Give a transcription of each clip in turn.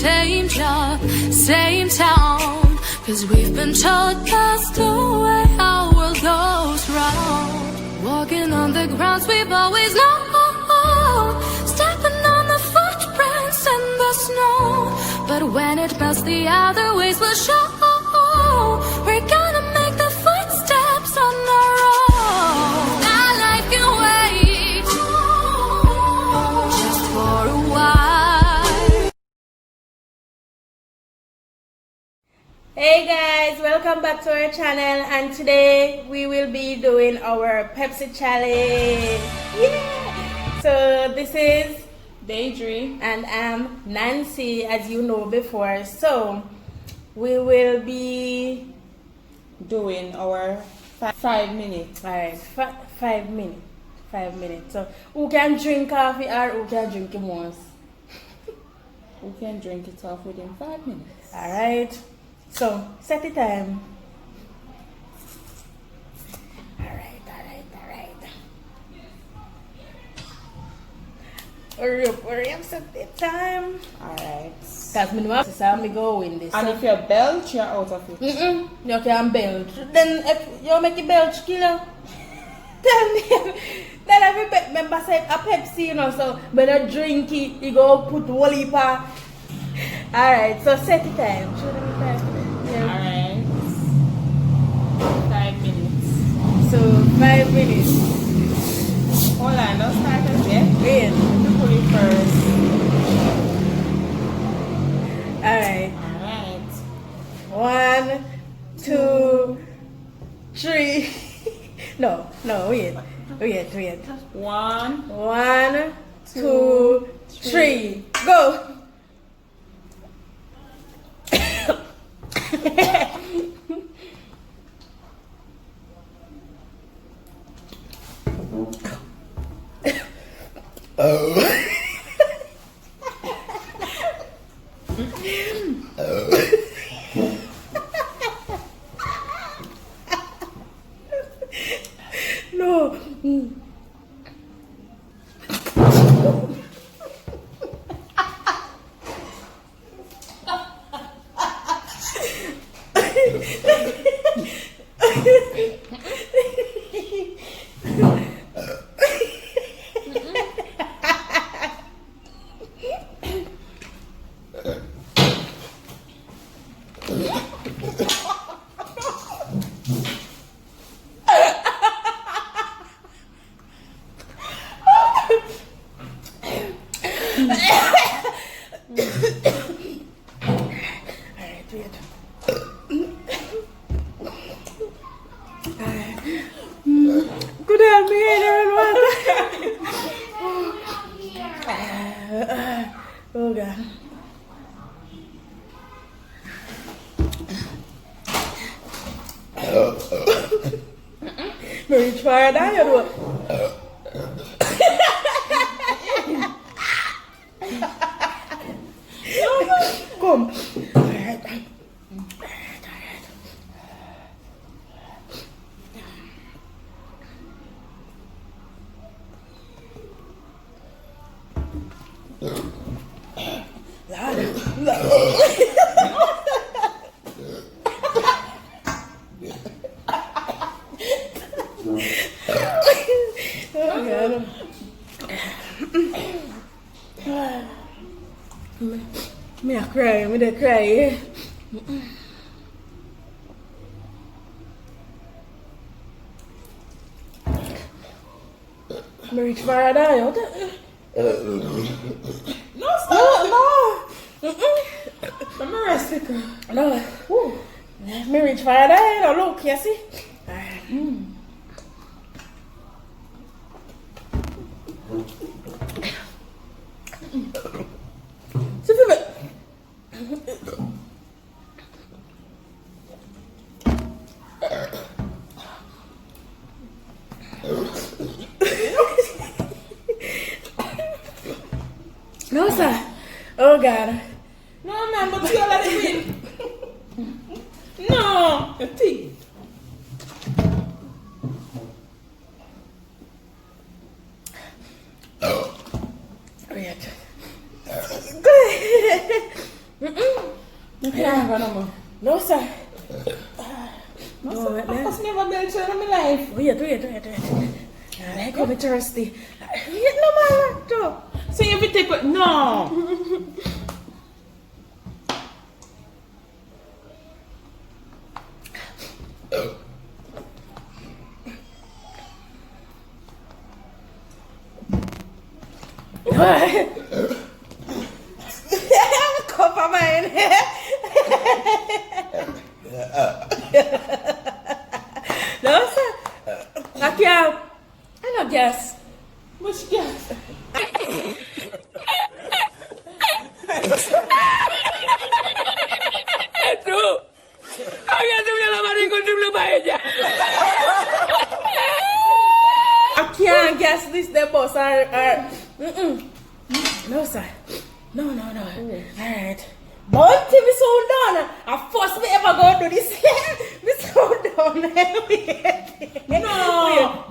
same job, same town. Cause we've been told that's the way our world goes round. Walking on the grounds we've always known, stepping on the footprints in the snow. But when it melts, the other ways will show. We're gonna make the footsteps on our own. Now life can wait, just for a while. Hey guys, welcome back to our channel, and today we will be doing our Pepsi challenge. Yeah! So this is Daidre and I'm Nancy, as you know before. So we will be doing our 5 minutes. alright, 5 minutes. 5 minutes. So who can drink coffee or who can drink it once? We can drink it off within 5 minutes. Alright. So set the time. Alright. Hurry up, set the time. Alright. Cause me know how me go in this. And if you belch, you're out of it. You can belch. Then if you make a belch killer, then every member said a Pepsi, you know, so when you drink it, you go put wally pa. Alright, so set the time. Show them the time. Yeah. Alright. 5 minutes. So 5 minutes. Hold on, don't start it yet. Wait. You put it first. Alright. Alright. 1, 2, 3. No, wait. 1, 1, 2, 3. Go. No. Good help me here, oh God. Reach fire down your door. Come. Alright. Me a cry. Me reach for her down. No, stop. No. Let me rest it. No. Me reach for her down. Look, you see? No, sir. Oh, God. No, man, but you let it win. No, the thing. can't go no more. No, sir. No, No, sir. wait, I must never build children in my life. Wait. I come be thirsty. Wait, no, man. No. So if you take it, no. Cover mine. No, sir. I can't. I don't guess. Which gas? I can't guess this. The boss are. No, sir. No. Alright. But me so down. I first me ever go do this. Me so down. Wait. No.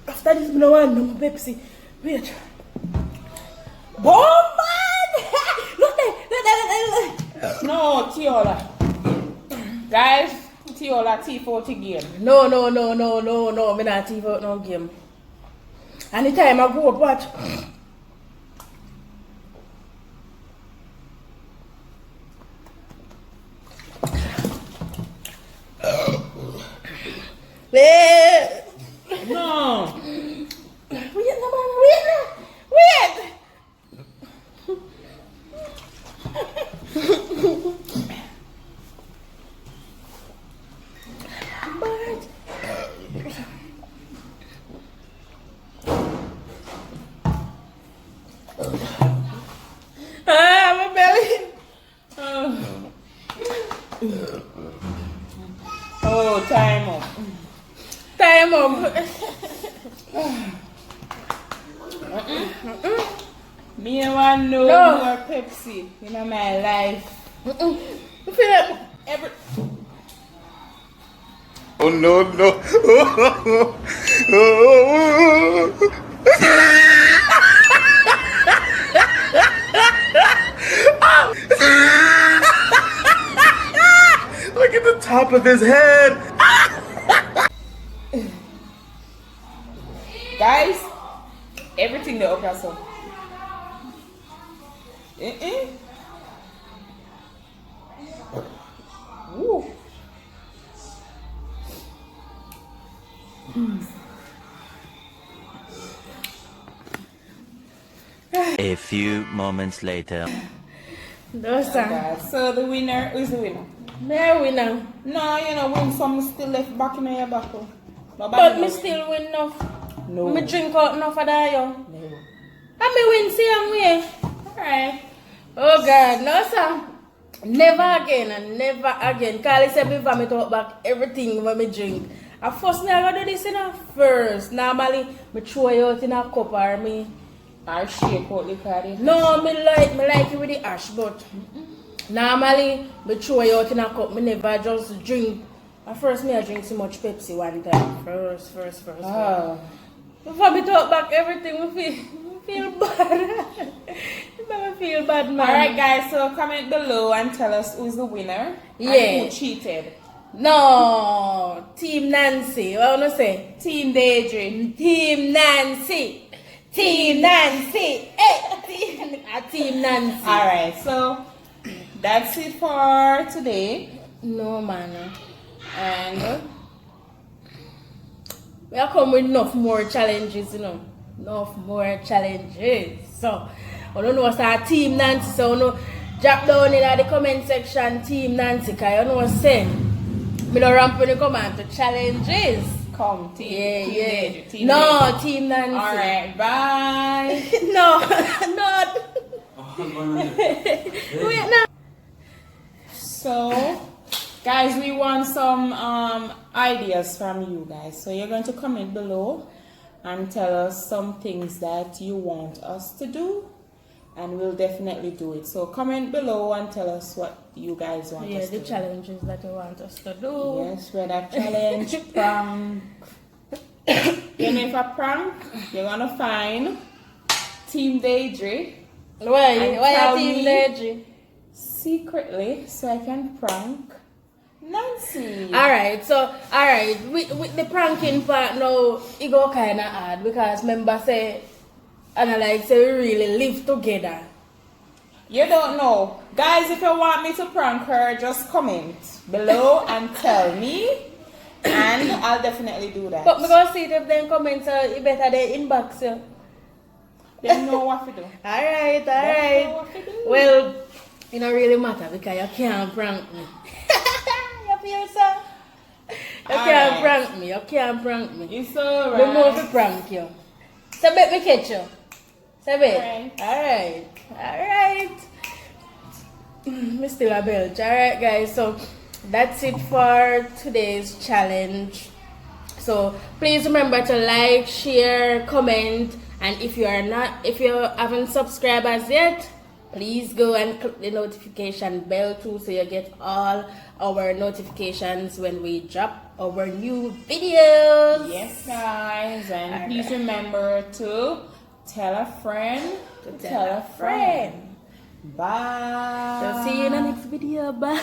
After this, no one, no more Pepsi. Wait. Bomb man! Look there. No, Tiola. Guys, Tiola T40 game. No. Me not TV out no game. Anytime I go up, watch. Wait. No. Wait, no, man. Wait. But my belly. Oh, time up. Time up. Me and one know No. more Pepsi in my life. You feel like every. Oh no. Look at the top of his head. Guys, everything the okra so. Woo. A few moments later. No, sir. Guys, so the winner, who's the winner? Me win. No, you know, win some still left back in your buckle. But me still win enough. No. Me drink out enough of that, yo. No. And me win same way. Alright. Oh God, no sir. Never again and never again. Carly said before me talk back everything when me drink. At first me I gotta do this in a first. Normally me throw it out in a cup or me. I shake out the card. No, me like it with the ash, but normally me throw it out in a cup. Me never just drink. At first me I drink so much Pepsi one time. First. Oh. Before me talk back everything, me feel bad. I feel bad, man. Alright guys, so comment below and tell us who's the winner. Yeah. And who cheated. No, Team Nancy. What I wanna say? Team Daidre. Team Nancy. Team Nancy. Hey, Team Nancy. Alright, so that's it for today. No, man. And We are come with enough more challenges, you know. Enough more challenges. So, I don't know what's our Team Nancy. So, you know, drop down in the comment section, Team Nancy. Because you know what I'm saying? Me don't ramp when you come on to challenges. come, team. Team Yeah. Daidre, Team No, Daidre. Team Nancy. Alright, bye. No, not. Wait, no. So, guys, we want some ideas from you guys. So you're going to comment below and tell us some things that you want us to do, and we'll definitely do it. So comment below and tell us what you guys want Yeah, us the to challenges that you want us to do. do. Yes, whether challenge, prank, you know, if I prank, you're gonna find Team Daidre. Why tell you team me- Daidre? Secretly, so I can prank Nancy. Alright, with the pranking part now, it go kinda hard because member say and I like say we really live together. You don't know. Guys, if you want me to prank her, just comment below and tell me. And I'll definitely do that. But we gonna see it if them comments it better they inbox you. They know what to do. Alright. They know what to do. Well, it don't really matter because you can't prank me. You feel so? You can't prank me. It's alright. We move to prank you. So bet me catch you. So bet. Alright. Alright. Me still a belch. Alright guys, so that's it for today's challenge. So please remember to like, share, comment, and if you haven't subscribed as yet, please go and click the notification bell too so you get all our notifications when we drop our new videos. Yes, guys, and please remember to tell a friend to tell a friend. Bye. So see you in the next video. Bye.